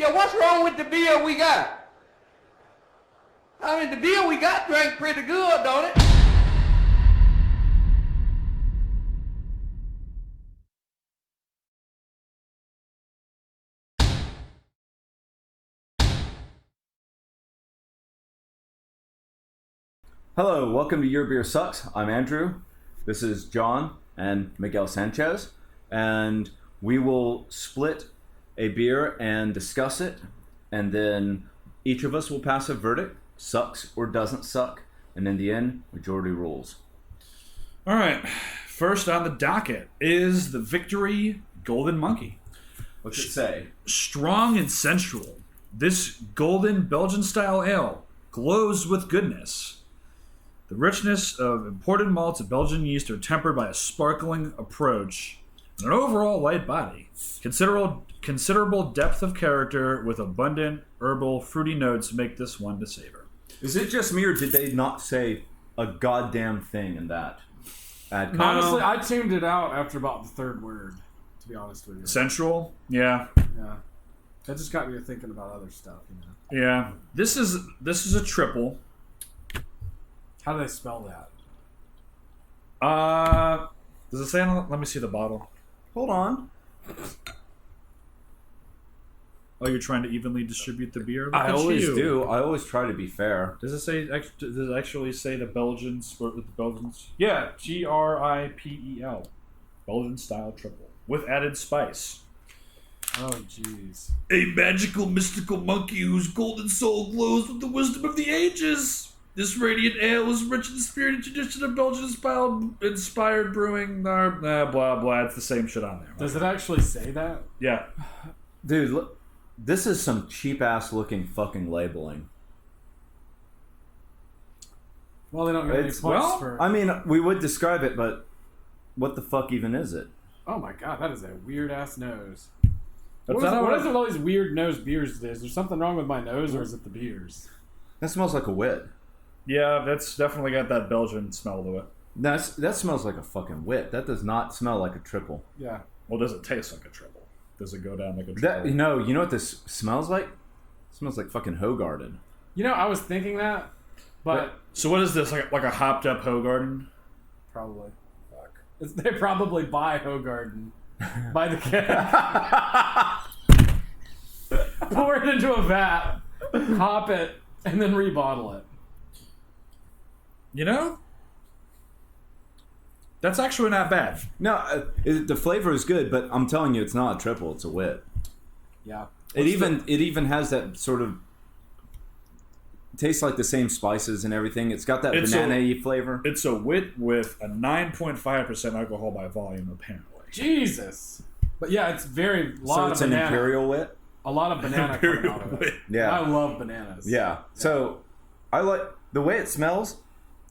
Yeah, what's wrong with the beer we got? I mean, the beer we got drank pretty good, don't it? Hello, welcome to Your Beer Sucks. I'm Andrew. This is John and Miguel Sanchez, and we will split a beer and discuss it, and then each of us will pass a verdict, sucks or doesn't suck, and in the end, majority rules. All right, first on the docket is the Victory Golden Monkey. What's it say? Strong and sensual, this golden Belgian-style ale glows with goodness. The richness of imported malts and Belgian yeast are tempered by a sparkling approach and an overall light body. Considerable depth of character with abundant herbal, fruity notes make this one to savor. Is it just me, or did they not say a goddamn thing in that? Honestly, I tuned it out after about the third word, to be honest with you. Sensual? Yeah. Yeah. That just got me thinking about other stuff, you know. Yeah. This is a triple. How do they spell that? Does it say on? Let me see the bottle. Hold on. Oh, you're trying to evenly distribute the beer? Look I at always you. do. I always try to be fair. Does it say? Does it actually say the Belgians? The Belgians? Yeah, Gripel, Belgian style triple with added spice. Oh, jeez. A magical, mystical monkey whose golden soul glows with the wisdom of the ages. This radiant ale is rich in the spirit and tradition of Belgian-inspired brewing. Blah, blah, blah. It's the same shit on there. Does it actually say that? Yeah. Dude, look, this is some cheap-ass looking fucking labeling. Well, they don't get any points for... I mean, we would describe it, but what the fuck even is it? Oh my god, that is a weird-ass nose. What What is it with all these weird nose beers? Is there something wrong with my nose, or is it the beers? That smells like a wit. Yeah, that's definitely got that Belgian smell to it. That smells like a fucking wit. That does not smell like a triple. Yeah. Well, does it taste like a triple? Does it go down like a triple? You know what this smells like? It smells like fucking Hoegaarden. You know, I was thinking that, but... So what is this, like a hopped up Hoegaarden? Probably. Fuck. They probably buy Hoegaarden by the can. Pour it into a vat, hop it, and then rebottle it. You know? That's actually not bad. No, the flavor is good, but I'm telling you, it's not a triple. It's a wit. Yeah. It even has that sort of... tastes like the same spices and everything. It's got that banana-y flavor. It's a wit with a 9.5% alcohol by volume, apparently. Jesus. But yeah, it's very... So it's an imperial wit? A lot of banana coming out of it. Yeah. I love bananas. Yeah. So I like... The way it smells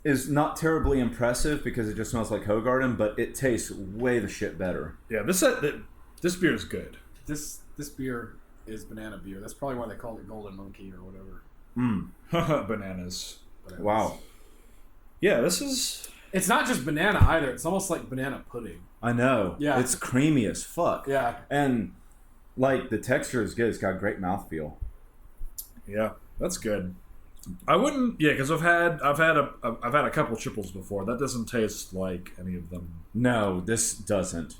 is not terribly impressive because it just smells like Hoegaarden, but it tastes way the shit better. Yeah, this beer is good. This beer is banana beer. That's probably why they called it Golden Monkey or whatever. Bananas. Wow. Yeah, this is... It's not just banana either. It's almost like banana pudding. I know. Yeah. It's creamy as fuck. Yeah. And, like, the texture is good. It's got great mouthfeel. Yeah, that's good. I wouldn't... Yeah, because I've had a couple triples before. That doesn't taste like any of them. No, this doesn't.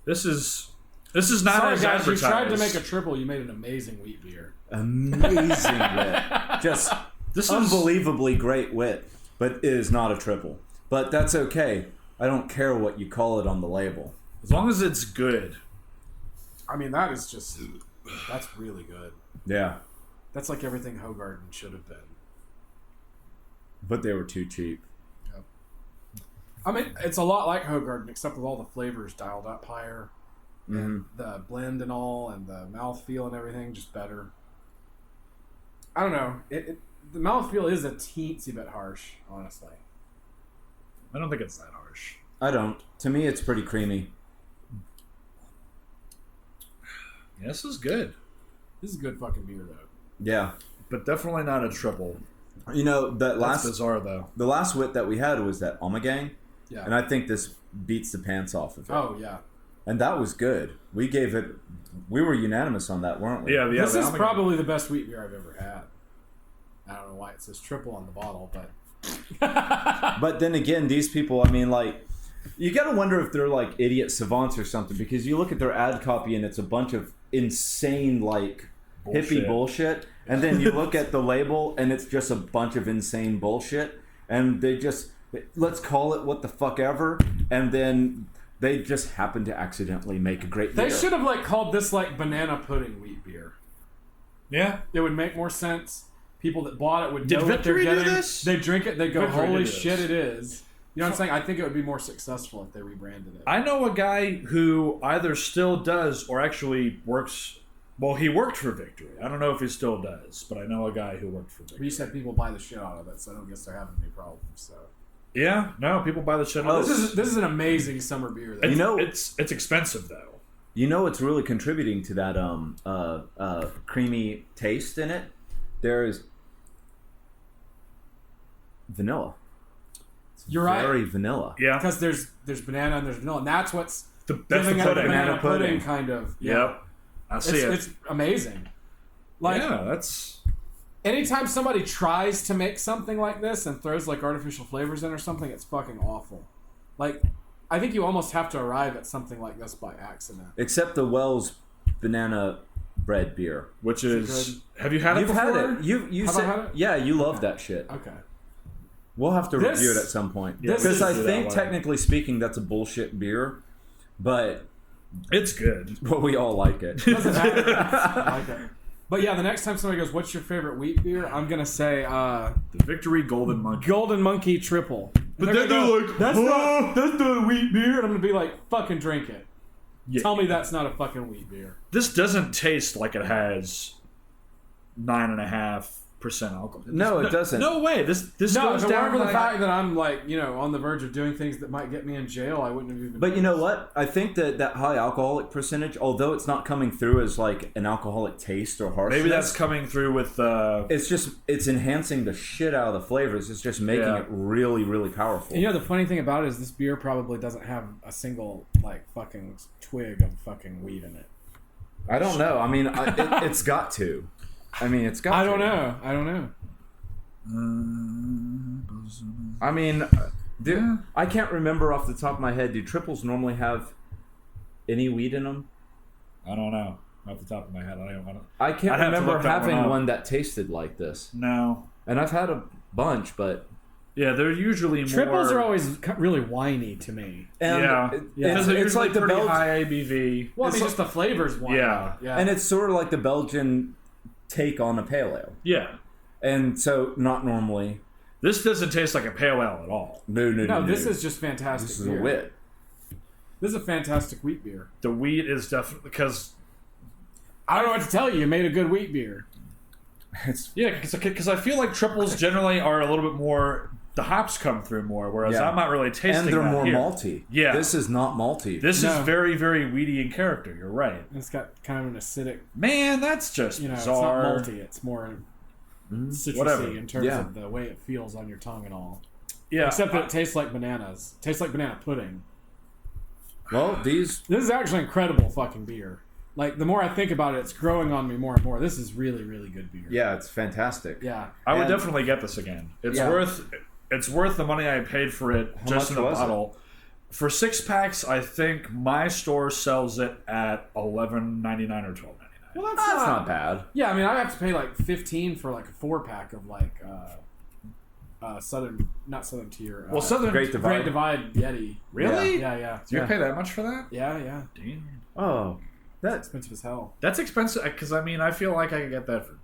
This is not Sorry, as guys. You advertised. tried to make a triple. You made an amazing wheat beer. Amazing wit. Just This unbelievably great wit, but it is not a triple. But that's okay. I don't care what you call it on the label. As long as it's good. I mean, that is just... That's really good. Yeah. That's like everything Hoegaarden should have been. But they were too cheap. Yep. I mean, it's a lot like Hoegaarden, except with all the flavors dialed up higher. And the blend and all, and the mouthfeel and everything, just better. I don't know. The mouthfeel is a teensy bit harsh, honestly. I don't think it's that harsh. I don't. To me, it's pretty creamy. Yeah, this is good. This is a good fucking beer, though. Yeah. But definitely not a triple. You know, That's bizarre, though. The last wit that we had was that Omegang. Yeah. And I think this beats the pants off of it. Oh, yeah. And that was good. We were unanimous on that, weren't we? Yeah, This is the probably the best wheat beer I've ever had. I don't know why it says triple on the bottle, but But then again, these people, I mean, like, you gotta wonder if they're like idiot savants or something, because you look at their ad copy and it's a bunch of insane, like, hippie bullshit. And then you look at the label and it's just a bunch of insane bullshit. And they just, let's call it what the fuck ever. And then they just happen to accidentally make a great beer. they should have like called this like banana pudding wheat beer. Yeah. It would make more sense. People that bought it would Did know what they're Victory do getting. this? They drink it, they go, Victory holy did this. shit, it is. You know what I'm saying? I think it would be more successful if they rebranded it. I know a guy who either still does or actually works. Well, he worked for Victory. I don't know if he still does, but I know a guy who worked for But Victory. you said people buy the shit out of it, so I don't guess they're having any problems. So Yeah, no, people buy the shit. out of this is an amazing summer beer. Though. It's, You know- it's expensive though. You know what's really contributing to that creamy taste in it? There's vanilla. You're right. Very vanilla. Yeah, Because there's banana and there's vanilla, and that's what's that's giving the it a pudding. banana Banana pudding. pudding kind of. Yep, I see it. It's amazing. Like Yeah, that's anytime somebody tries to make something like this and throws like artificial flavors in or something, it's fucking awful. Like I think you almost have to arrive at something like this by accident. Except the Wells banana bread beer. which it is. Have you had it You've before? had it. You Have I said, had it? yeah, you love that shit. Okay. We'll have to This- review it at some point. Yeah, this Because is- I do that think, one. technically speaking, that's a bullshit beer, but It's good. we all like it. Doesn't matter. I like it. But yeah, the next time somebody goes, "What's your favorite wheat beer?" I'm gonna say The Victory Golden Monkey. Golden Monkey Triple. But And then gonna they're go, like, that's not a wheat beer. And I'm gonna be like, fucking drink it. Yeah. Tell me that's not a fucking wheat beer. This doesn't taste like it has 9.5% alcohol. No, it doesn't. No way. This No, goes if it down weren't for the like- fact that I'm like, on the verge of doing things that might get me in jail, I wouldn't have even. But you know what? I think that high alcoholic percentage, although it's not coming through as like an alcoholic taste or harshness, Maybe that's coming through with. it's enhancing the shit out of the flavors. It's just making Yeah. it really, really powerful. And the funny thing about it is this beer probably doesn't have a single like fucking twig of fucking weed in it. I don't know. I mean, it's got to. I mean, it's got. I to. don't know. I mean, I can't remember off the top of my head. Do triples normally have any weed in them? I don't know. Off the top of my head, I don't know. I can't I'd have to remember look that having one up. one that tasted like this. No. And I've had a bunch, but Yeah, they're usually more. Triples are always really whiny to me. and Yeah. it's They're it's like the pretty Belgian, high ABV. Well, I It's mean, like- just the flavors whiny. Yeah. and it's sort of like the Belgian take on a pale ale. Yeah. And so, not normally. This doesn't taste like a pale ale at all. No, this is just fantastic. this is beer. a wit. This is a fantastic wheat beer. The wheat is definitely because I don't know what to tell you. You made a good wheat beer. It's because I feel like triples generally are a little bit more. The hops come through more, whereas Yeah. I'm not really tasting. and they're that more here. malty. Yeah. This is not malty. This No. is very, very weedy in character. You're right, It's got kind of an acidic. man. That's just It's bizarre. not malty. It's more citrusy Whatever. in terms Yeah. of the way it feels on your tongue and all. Yeah, Except that it tastes like bananas. Tastes like banana pudding. Well, these This is actually incredible fucking beer. Like, the more I think about it, it's growing on me more and more. This is really, really good beer. yeah, it's fantastic. Yeah. I would and- definitely get this again. It's Yeah. worth the money I paid for it How just much in a was it? bottle. For 6-packs, I think my store sells it at $11.99 or $12.99. Well, that's, That's not bad. Yeah, I mean, I have to pay like 15 for like a 4-pack of like not Southern Tier. Well, Southern Great Divide. Great Divide Yeti. Really? Yeah. Do you Yeah. pay that much for that? Yeah. Damn. Oh, that's Expensive as hell. That's expensive because I mean I feel like I could get that for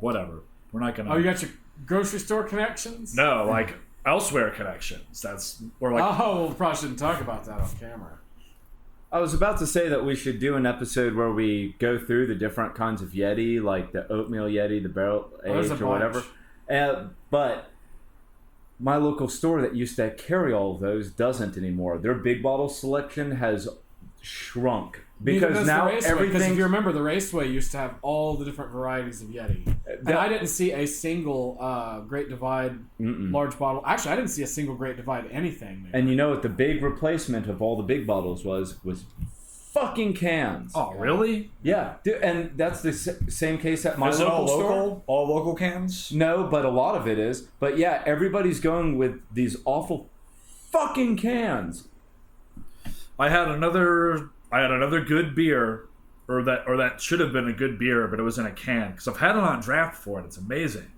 whatever. We're not gonna. Oh, you got your grocery store connections? no like elsewhere connections. That's or like Oh, we probably shouldn't talk about that on camera. I was about to say that we should do an episode where we go through the different kinds of Yeti, like the oatmeal Yeti, the barrel there's aged, a or whatever. bunch. But my local store that used to carry all of those doesn't anymore. Their big bottle selection has shrunk Neither because does now the Raceway, 'cause everything. if you remember, the Raceway used to have all the different varieties of Yeti. And I didn't see a single Great Divide large bottle. Actually, I didn't see a single Great Divide anything there. And you know what the big replacement of all the big bottles was fucking cans. Oh, really? Yeah, dude, and that's the same case at my Is it local all store. local? All local cans? No, but a lot of it is. But yeah, everybody's going with these awful fucking cans. I had another good beer, or that should have been a good beer, but it was in a can because I've had it on draft for it. It's amazing.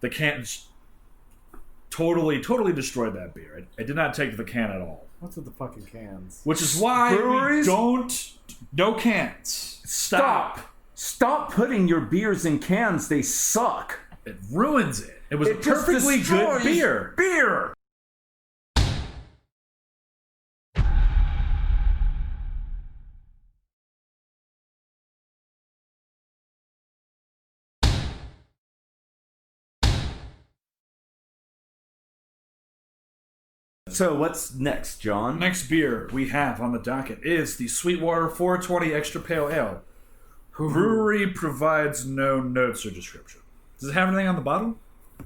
The can totally destroyed that beer. I did not take the can at all. What's with the fucking cans? Which is why Breweries? no cans. Stop putting your beers in cans. They suck. It ruins it. It was a It just perfectly good destroys beer. Beer. So what's next, John? Next beer we have on the docket is the Sweetwater 420 Extra Pale Ale. Brewery provides no notes or description. Does it have anything on the bottle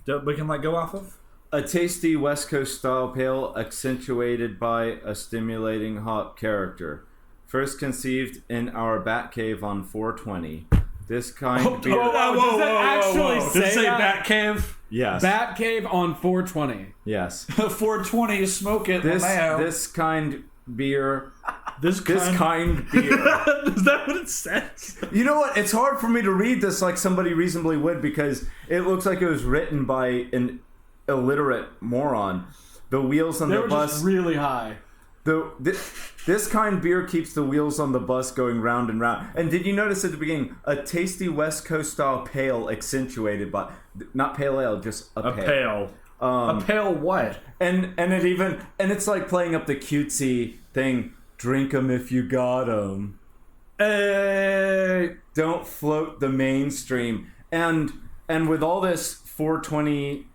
that we can go off of? A tasty West Coast style pale accentuated by a stimulating hop character. First conceived in our bat cave on 420. This kind beer. Does it actually Does it say that? Bat Cave? Yes. Bat Cave on 420. Yes. 420 smoke it. This kind beer. This kind beer. Is that what it says? You know what? It's hard for me to read this like somebody reasonably would because it looks like it was written by an illiterate moron. The wheels on They the were bus. just really high. This kind beer keeps the wheels on the bus going round and round. And did you notice at the beginning, a tasty West Coast style pale accentuated by, not pale ale, just a pale. A pale what? And it's like playing up the cutesy thing. Drink 'em if you got 'em. Don't float the mainstream. And with all this 420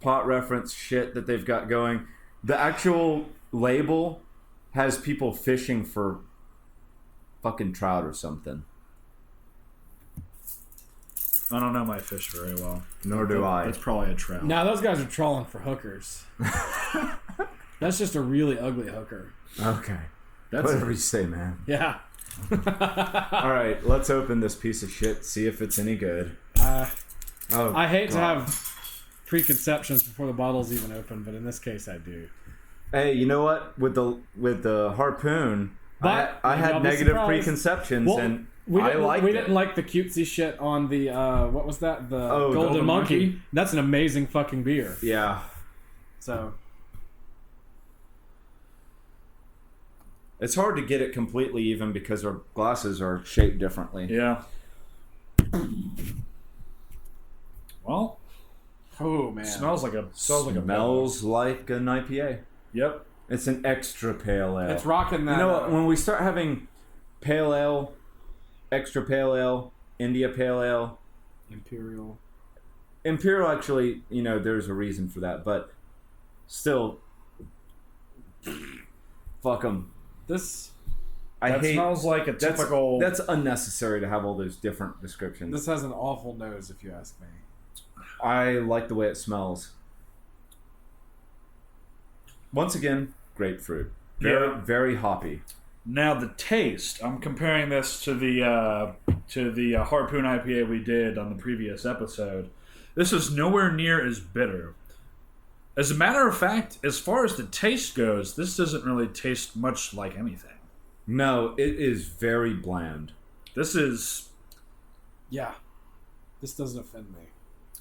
pot reference shit that they've got going, the actual label has people fishing for fucking trout or something. I don't know my fish very well. Nor do I. It's probably a trout. Now those guys are trolling for hookers. That's just a really ugly hooker. Okay. That's Whatever you say, man. Yeah. All right, let's open this piece of shit, see if it's any good. I hate to have preconceptions before the bottle's even open, but in this case I do. Hey, you know what? With the harpoon, But I had I'll be negative surprised. preconceptions, Well, and we I liked it. didn't like the cutesy shit on the what was that? The Oh, Golden Monkey? Monkey. That's an amazing fucking beer. Yeah. So It's hard to get it completely even because our glasses are shaped differently. Yeah. Well, oh man, smells like a Smells like an IPA. Yep. It's an extra pale ale. it's rocking that. You know what? When we start having pale ale, extra pale ale, India pale ale, Imperial. actually, there's a reason for that, but still, fuck them. This That smells like a typical. That's unnecessary to have all those different descriptions. this has an awful nose, if you ask me. I like the way it smells. Once again, grapefruit. Very, Yeah. very hoppy. Now the taste. I'm comparing this to the Harpoon IPA we did on the previous episode. This is nowhere near as bitter. As a matter of fact, as far as the taste goes, this doesn't really taste much like anything. No, it is very bland. This is. Yeah, this doesn't offend me.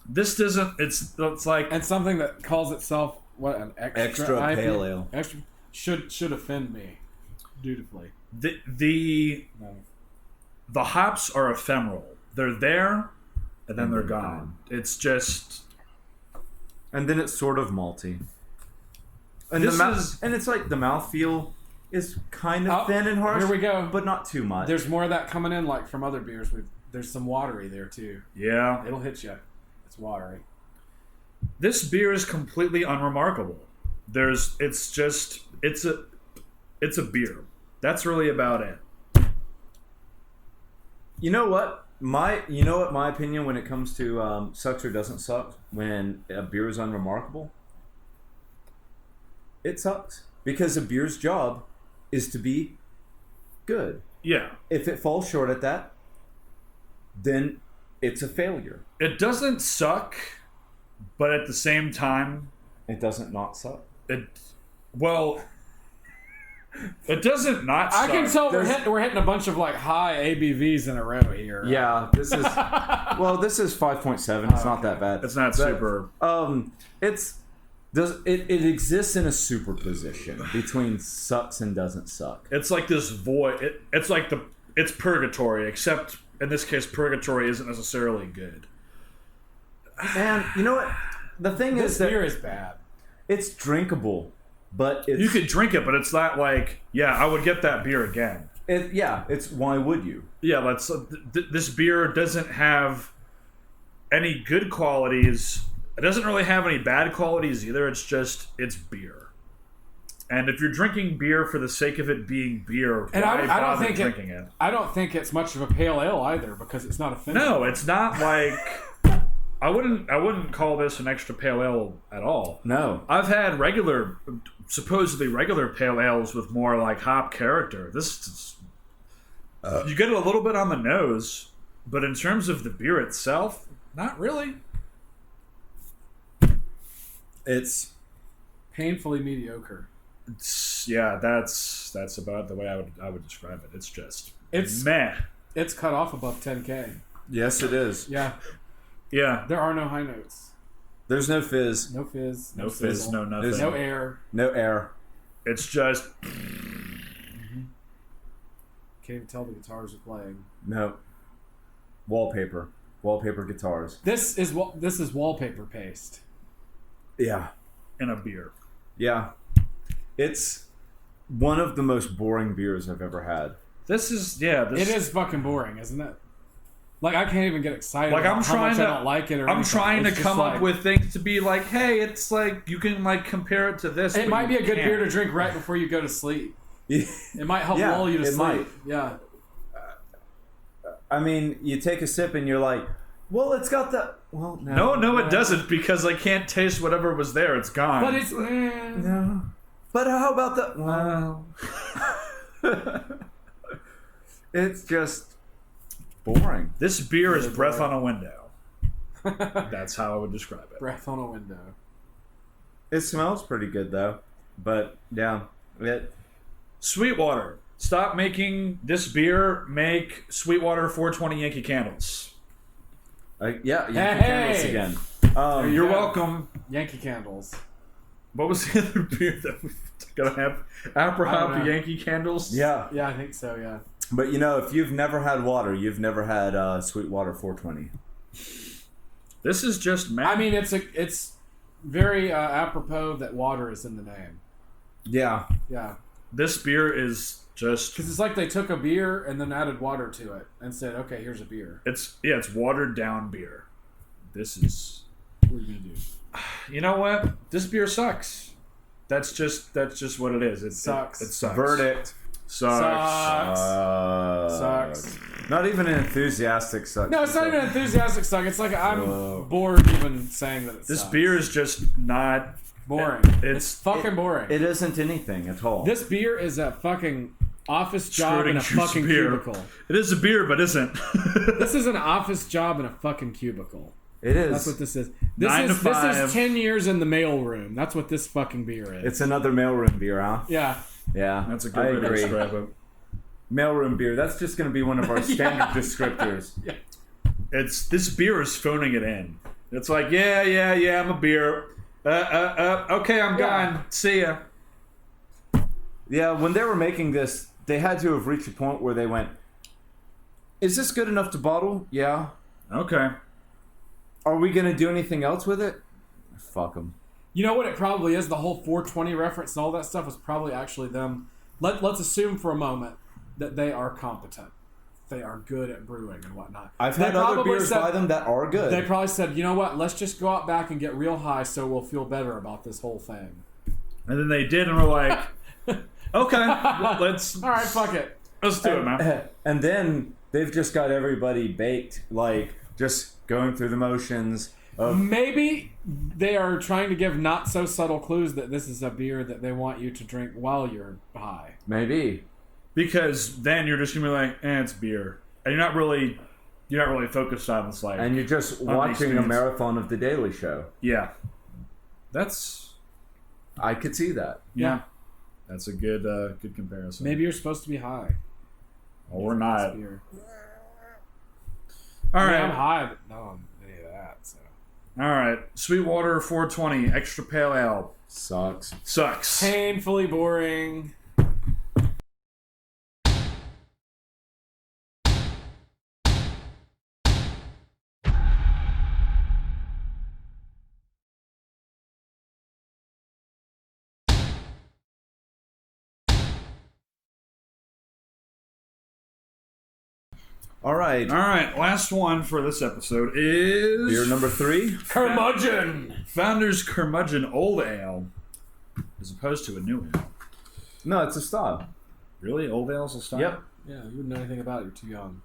This doesn't. It's like. And something that calls itself an extra IPA, pale ale. Extra should offend me dutifully. The hops are ephemeral. They're there, and then they're gone. It's just. And then it's sort of malty. And and it's like the mouthfeel is kind of thin and harsh. Here we go. But not too much. There's more of that coming in, like from other beers. There's some watery there too. Yeah. It'll hit you. It's watery. This beer is completely unremarkable. It's a beer. That's really about it. You know what? My opinion when it comes to sucks or doesn't suck when a beer is unremarkable? It sucks. Because a beer's job is to be good. Yeah. If it falls short at that, then it's a failure. It doesn't suck, but at the same time, It doesn't not suck. it doesn't not suck. I can tell we're hitting a bunch of like high ABVs in a row here. Yeah, this is this is 5.7. It's not that bad. It's not super. It exists in a superposition between sucks and doesn't suck. It's like this void. It's purgatory, except in this case, purgatory isn't necessarily good. And you know what? The thing This is that beer is bad. it's drinkable, but it's You could drink it, but it's not like, yeah, I would get that beer again. it's why would you? Yeah, this beer doesn't have any good qualities. It doesn't really have any bad qualities either. It's beer. And if you're drinking beer for the sake of it being beer, And why I don't bother think drinking it? I don't think it's much of a pale ale either because it's not a finish. No, it's not like I wouldn't call this an extra pale ale at all. No. I've had supposedly regular pale ales with more like hop character. This is, you get it a little bit on the nose, but in terms of the beer itself, not really. It's painfully mediocre. That's about the way I would describe it. It's meh. It's cut off above 10K. yes, it is. Yeah, Yeah. there are no high notes. There's no fizz, No fizz. No fizz, sizzle, no nothing. No air. no air. It's just Can't even tell the guitars are playing. No. Wallpaper guitars. This is wallpaper paste. Yeah. in a beer. Yeah. It's one of the most boring beers I've ever had. This is It is fucking boring, isn't it? Like I can't even get excited. Like about I'm how trying much to, I don't like it. Or I'm anything. trying to It's just come like, up with things to be like, hey, it's like you can like compare it to this. It but might be you a good can't. beer to drink right before you go to sleep. Yeah. It might help Yeah, lull you to it sleep. might. Yeah. I mean, you take a sip and you're like, well, it's got the... Well, no. No, it doesn't, because I can't taste whatever was there. It's gone. But it's No. But how about the... Well... It's just boring. This beer is Really breath boring. on a window. That's how I would describe it. breath on a window. It smells pretty good, though. But, yeah. Sweetwater. Stop making this beer. Make Sweetwater 420 Yankee Candles. Yeah, Yankee Hey! Candles again. You're go. welcome. Yankee Candles. What was the other beer that we're going to have? Apple I don't Hop know. Yankee Candles? Yeah. Yeah, I think so. Yeah. But, you know, if you've never had water, you've never had Sweetwater 420. This is just I mean, it's very apropos that water is in the name. Yeah. Yeah. This beer is just... Because it's like they took a beer and then added water to it and said, "Okay, here's a beer. It's watered down beer. This is... What are you gonna do?" You know what? This beer sucks. That's just what it is. It Sucks. It sucks. Verdict. Sucks. Sucks. Not even an enthusiastic suck. No, it's not even an enthusiastic suck. It's like I'm Whoa. bored even saying that it This sucks. beer is just not... boring. It's fucking boring. It isn't anything at all. This beer is a fucking office job in a Scrooge fucking beer. cubicle. It is a beer, but isn't. This is an office job in a fucking cubicle. It is. That's what this is. This 9 to is this 5. is 10 years in the mailroom. That's what this fucking beer is. It's another mailroom beer, huh? Yeah. Yeah. That's a I good way to agree. describe it. Mailroom beer. That's just going to be one of our standard descriptors. Yeah. This beer is phoning it in. It's like, yeah, I'm a beer. Okay, I'm gone. See ya. Yeah, when they were making this, they had to have reached a point where they went, is this good enough to bottle? Yeah. Okay. Are we going to do anything else with it? Fuck them. You know what it probably is? The whole 420 reference and all that stuff was probably actually them. Let's assume for a moment that they are competent. They are good at brewing and whatnot. I've They had other probably beers said- by them that are good. They probably said, you know what? Let's just go out back and get real high so we'll feel better about this whole thing. And then they did, and we're like, okay, let's All right, fuck it. do it, man. And then they've just got everybody baked, like just going through the motions of Maybe they are trying to give not so subtle clues that this is a beer that they want you to drink while you're high. maybe. Because then you're just gonna be like, it's beer, and you're not really focused on this, like, And you're just on the watching a experience. marathon of The Daily Show. Yeah, that's I could see that. yeah. That's a good comparison. Maybe you're supposed to be high. well, we're not. Beer. All I mean, right, I'm high, but not on any of that. So. all right. Sweetwater 420 extra pale ale Sucks. sucks. Painfully boring. All right. All right, last one for this episode is Beer number 3. Curmudgeon. Founders Curmudgeon Old Ale, as opposed to a new ale. No, it's a style. Really, old ale's a style? Yep. Yeah, you wouldn't know anything about it. You're too young.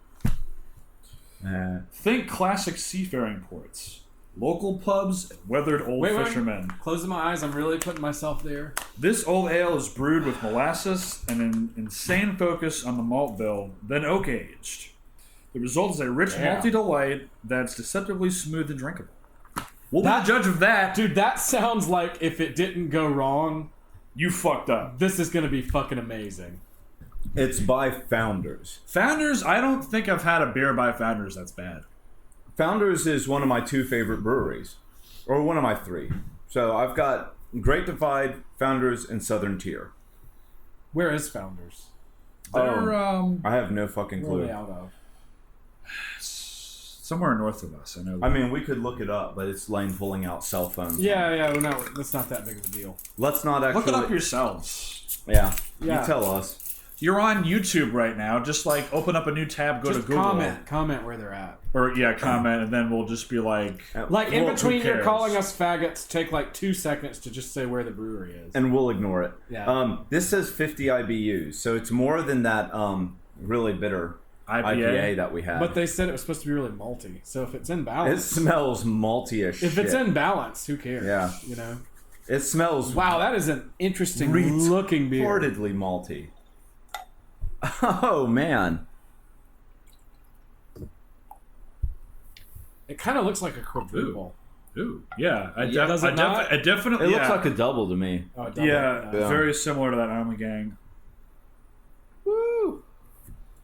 Think classic seafaring ports, local pubs, and weathered old fishermen. Closing my eyes, I'm really putting myself there. This old ale is brewed with molasses and an insane focus on the malt bill, then oak aged. The result is a rich malty delight that's deceptively smooth and drinkable. We'll be the judge of that. Dude, that sounds like if it didn't go wrong, You fucked up. this is going to be fucking amazing. It's by Founders. Founders, I don't think I've had a beer by Founders that's bad. Founders is one of my 2 favorite breweries. Or one of my 3. So I've got Great Divide, Founders, and Southern Tier. Where is Founders? They're I have no fucking Where are clue. they out of? somewhere north of us. I know. I mean, we could look it up, but it's Lane pulling out cell phones. Yeah, well, no, that's not that big of a deal. Let's not actually... Look it up yourselves. Yeah. Yeah. You tell us. You're on YouTube right now. Just like open up a new tab, go Just to Google, comment where they're at. or comment, and then we'll just be like, Like in Well, who between you're cares? calling us faggots, take like 2 seconds to just say where the brewery is. And we'll ignore it. Yeah. This says 50 IBUs, so it's more than that really bitter IPA that we had. But they said it was supposed to be really malty. So if it's in it balance, smells malty as shit. if it's in balance, who cares? Yeah. You know. It smells Wow, that is an interesting looking beer. retardedly malty. Oh, man. It kind of looks like a quadruple. ooh, yeah, does it not? I definitely, It yeah. looks like a double to me. Oh, double. yeah, Yeah. very similar to that Army Gang. Woo!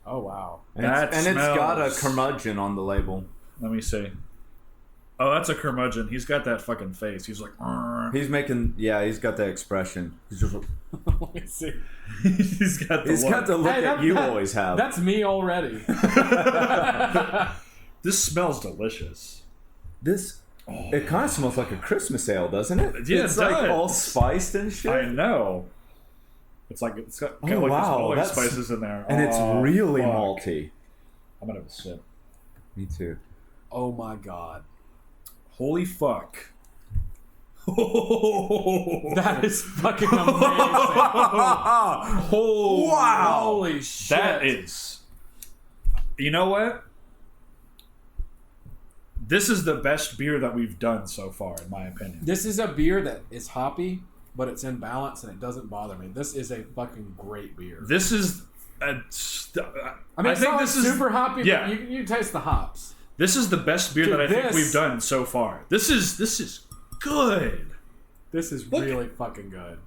Oh wow. And, That it's got a smells- curmudgeon on the label. Let me see. Oh, that's a curmudgeon. He's got that fucking face. He's like, "Arr." He's making, he's got that expression. He's just, Let me see. He's got the he's look. got the look Hey, that you always have. That's me already. This smells delicious. This, it kind of smells like a Christmas ale, doesn't it? Yeah, it's it like does. all spiced and shit. I know. It's like it's got kind Oh, of like wow, this that's- spices in there, And it's Oh, really fuck. malty. I'm gonna have a sip. Me too. Oh my god. Holy fuck! That is fucking amazing. Oh Wow. Holy shit. That is. You know what? This is the best beer that we've done so far, in my opinion. This is a beer that is hoppy, but it's in balance and it doesn't bother me. This is a fucking great beer. This is. I mean, it's think not this is super hoppy, yeah. but you taste the hops. This is the best beer Dude, that I think this- we've done so far. This is good. This is Look- really fucking good.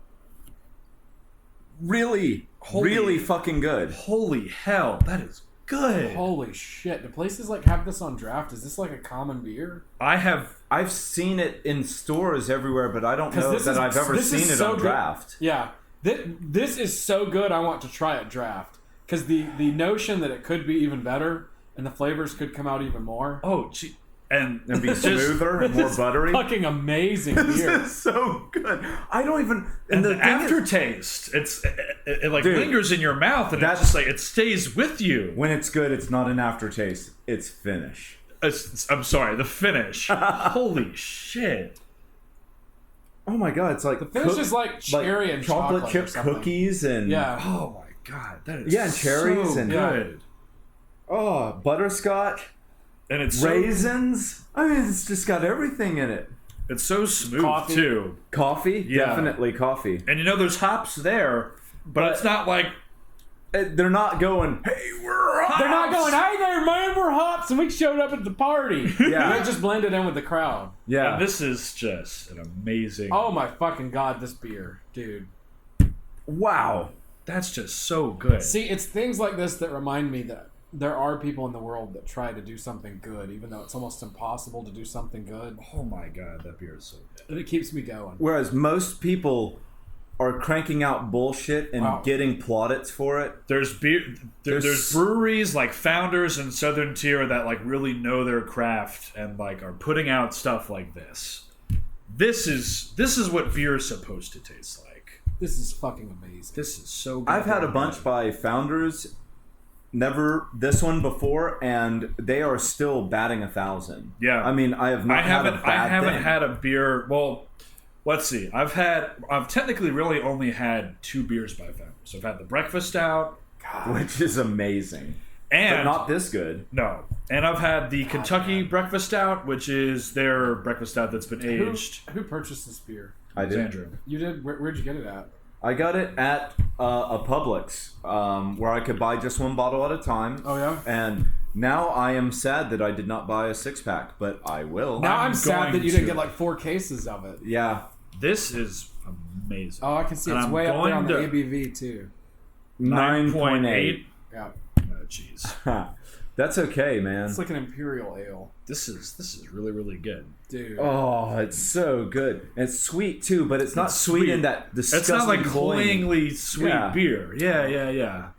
Really, really fucking good. Holy hell, that is good. Holy shit. Do places like have this on draft? Is this like a common beer? I've seen it in stores everywhere, but I don't 'Cause know this that is- I've ever this is seen it so on good. draft. Yeah. This is so good I want to try it draft. Because the notion that it could be even better and the flavors could come out even more. Oh, gee. And And be just- smoother and more buttery. Fucking amazing This beer. is so good. I don't even. And the thing is- aftertaste, it like Dude, lingers in your mouth, and that's- it's just like it stays with you. when it's good, it's not an aftertaste. It's finish. I'm sorry, the finish. Holy shit! Oh my god, it's like The finish is like cherry and chocolate chip or something. cookies and Yeah. Oh my god, that is Yeah, and cherries so and- good. oh, butterscotch, And it's raisins. I mean, it's just got everything in it. it's so smooth Coffee. Coffee, Yeah. definitely coffee. and there's hops there, but it's not like they're not going, hey, we're hops. They're not going, hey there, man, we're hops, and we showed up at the party. Yeah. They just blended in with the crowd. Yeah. And this is just an amazing. Oh my fucking god, this beer, dude. Wow. That's just so good. See, it's things like this that remind me that there are people in the world that try to do something good, even though it's almost impossible to do something good. Oh my god, that beer is so good. And it keeps me going. Whereas most people are cranking out bullshit and getting plaudits for it. There's there's breweries like Founders and Southern Tier that like really know their craft and like are putting out stuff like this. This is what beer is supposed to taste like. This is fucking amazing. This is so good. I've had a bunch by Founders, never this one before, and they are still batting 1,000. Yeah. I mean, I haven't had a beer. Well, let's see. I've technically really only had 2 beers by Founders. So I've had the breakfast stout, which is amazing, and but not this good. No, and I've had the Kentucky breakfast stout, which is their breakfast stout that's been aged. Who purchased this beer? I did. Andrew. You did? Where'd you get it at? I got it at a Publix where I could buy just one bottle at a time. Oh yeah. And now I am sad that I did not buy a 6-pack, but I will. Now I'm sad going that you to. didn't get like 4 cases of it. Yeah. This is amazing. Oh, I can see And it's I'm way up there on the going to- ABV too. 9.8. Yeah. Oh, jeez. That's okay, man. It's like an imperial ale, This is really, really good. dude. Oh, it's so good. And it's sweet too, but it's not sweet in that disgusting It's not like cloying. cloyingly sweet Yeah. beer. Yeah.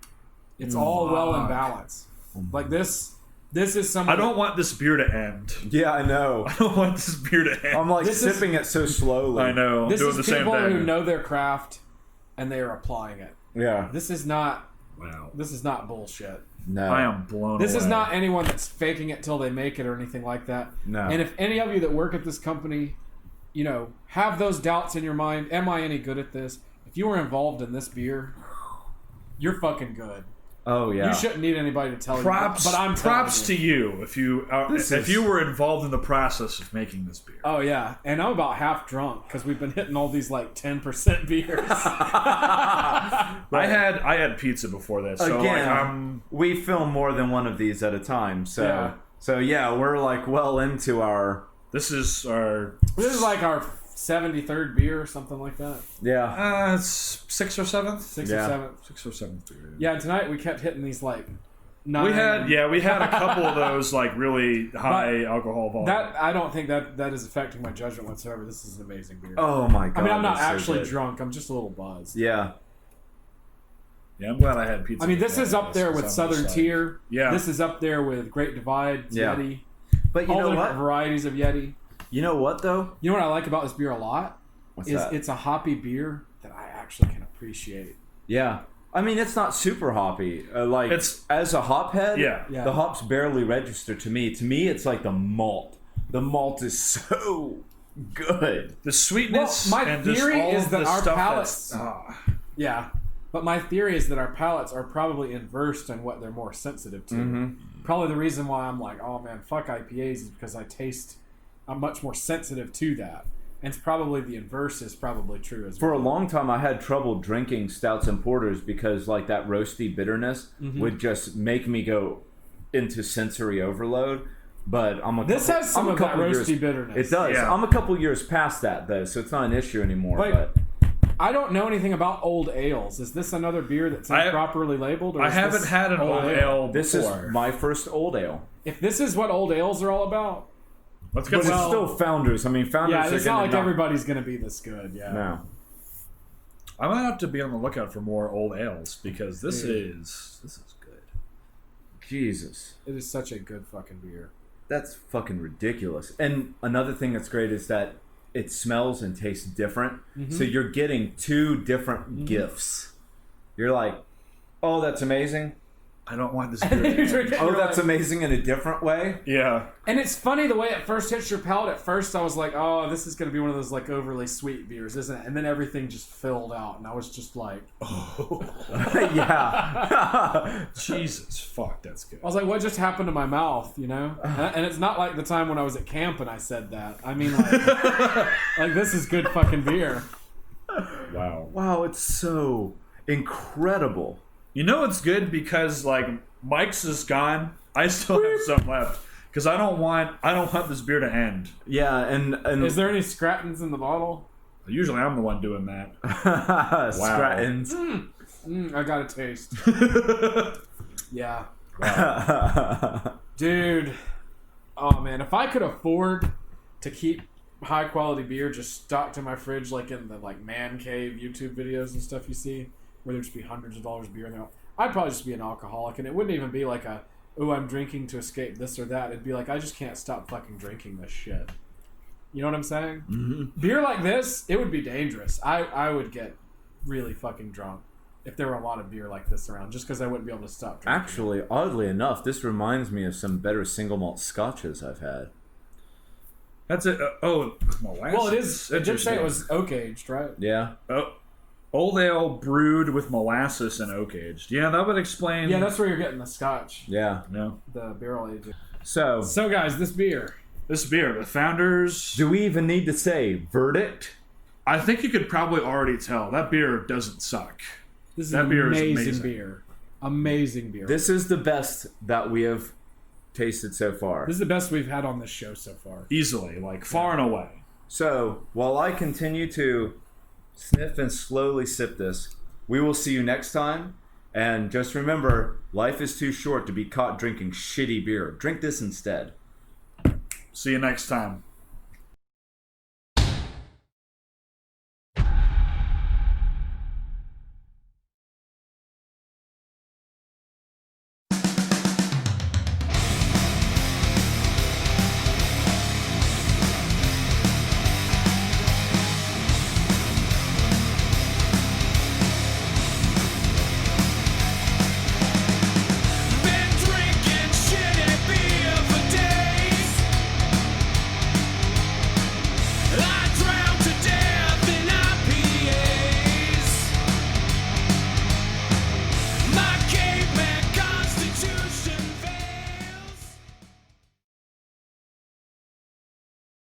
It's all well in balance. Like this is some. I don't want this beer to end. Yeah, I know. I don't want this beer to end. I'm like This is- sipping it so slowly. I know. I'm This doing is the same people thing. who know their craft, and they are applying it. Yeah. This is not. Wow. This is not bullshit. No. I am blown This away. is not anyone that's faking it till they make it or anything like that. No. And if any of you that work at this company, have those doubts in your mind, am I any good at this? If you were involved in this beer, you're fucking good. Oh yeah. You shouldn't need anybody to tell Props, you. But I'm props telling to you if you were involved in the process of making this beer. Oh yeah, and I'm about half drunk because we've been hitting all these like 10% beers. I had pizza before this. So Again, we film more than one of these at a time, so we're like well into our this is our This is like our 73rd beer or something like that. it's 6th or 7th. 6th Yeah. or 7th. 6th or 7th beer. Yeah, and tonight we kept hitting these like 9. We had a couple of those like really high alcohol volume. That I don't think that is affecting my judgment whatsoever. This is an amazing beer. Oh my god. I mean, I'm not that's so actually good. drunk. I'm just a little buzzed. Yeah. Yeah, I'm glad I had pizza. I mean, this before is up there with I'm Southern just like- Tier. Yeah. This is up there with Great Divide, Yeah. Yeti. But you all know the what? varieties of Yeti. You know what though? You know what I like about this beer a lot? What's is that? it's a hoppy beer that I actually can appreciate. Yeah. I mean, it's not super hoppy. It's- as a hophead, Yeah. the hops barely register to me. To me, it's like the malt. The malt is so good. The sweetness. Well, my and just theory all is of that the our stuff palates- that's- Yeah. But my theory is that our palates are probably inversed in what they're more sensitive to. Mm-hmm. Probably the reason why I'm like, oh man, fuck IPAs is because I'm much more sensitive to that. And it's probably the inverse is probably true as well. For a long time, I had trouble drinking stouts and porters because like that roasty bitterness would just make me go into sensory overload. But This has some of that couple roasty years, bitterness. It does. Yeah. I'm a couple years past that though, so it's not an issue anymore. Like, but I don't know anything about old ales. Is this another beer that's improperly labeled? Or I is haven't this had an old ale before. this is my first old ale. If this is what old ales are all about, Let's But get it's some. still Founders. I mean, Founders yeah, are it's not going like to everybody's going to be this good. Yeah. No. I might have to be on the lookout for more old ales because this is good. Jesus. It is such a good fucking beer. That's fucking ridiculous. And another thing that's great is that it smells and tastes different. So you're getting 2 different gifts. You're like, oh, that's amazing. I don't want this And then beer. you drink it, Oh, you're that's like- amazing in a different way. Yeah. And it's funny the way it first hits your palate. At first, I was like, "Oh, this is going to be one of those like overly sweet beers, isn't it?" And then everything just filled out, and I was just like, Yeah. Jesus, fuck, that's good. I was like, "What just happened to my mouth?" You know? And it's not like the time when I was at camp and I said that. I mean, like this is good fucking beer. Wow. Wow, it's so incredible. You know it's good because like Mike's is gone. I still have some left because I don't want this beer to end. Yeah, and Is there any scratins in the bottle? Usually I'm the one doing that. Scratins. I got a taste. Yeah. Wow. Dude. Oh, man. If I could afford to keep high-quality beer just stocked in my fridge like in the man cave YouTube videos and stuff you see, where there'd just be hundreds of dollars of beer in there, I'd probably just be an alcoholic. And it wouldn't even be like I'm drinking to escape this or that. It'd be like, I just can't stop fucking drinking this shit. You know what I'm saying? Mm-hmm. Beer like this, it would be dangerous. I would get really fucking drunk if there were a lot of beer like this around, just because I wouldn't be able to stop drinking. Actually, oddly enough, this reminds me of some better single malt scotches I've had. That's it. Molasses. Well, it is. It did say it was oak aged, right? Yeah. Oh, old ale brewed with molasses and oak aged. Yeah, that would explain. Yeah, that's where you're getting the scotch, Yeah. No. the barrel aging. So, So, guys, this beer. This beer, the Founders. do we even need to say verdict? I think you could probably already tell that beer doesn't suck. This is That an beer is amazing amazing. beer. Amazing beer. This is the best that we have tasted so far. This is the best we've had on this show so far. Easily, like far and away. So, while I continue to sniff and slowly sip this, we will see you next time. And just remember, life is too short to be caught drinking shitty beer. Drink this instead. See you next time.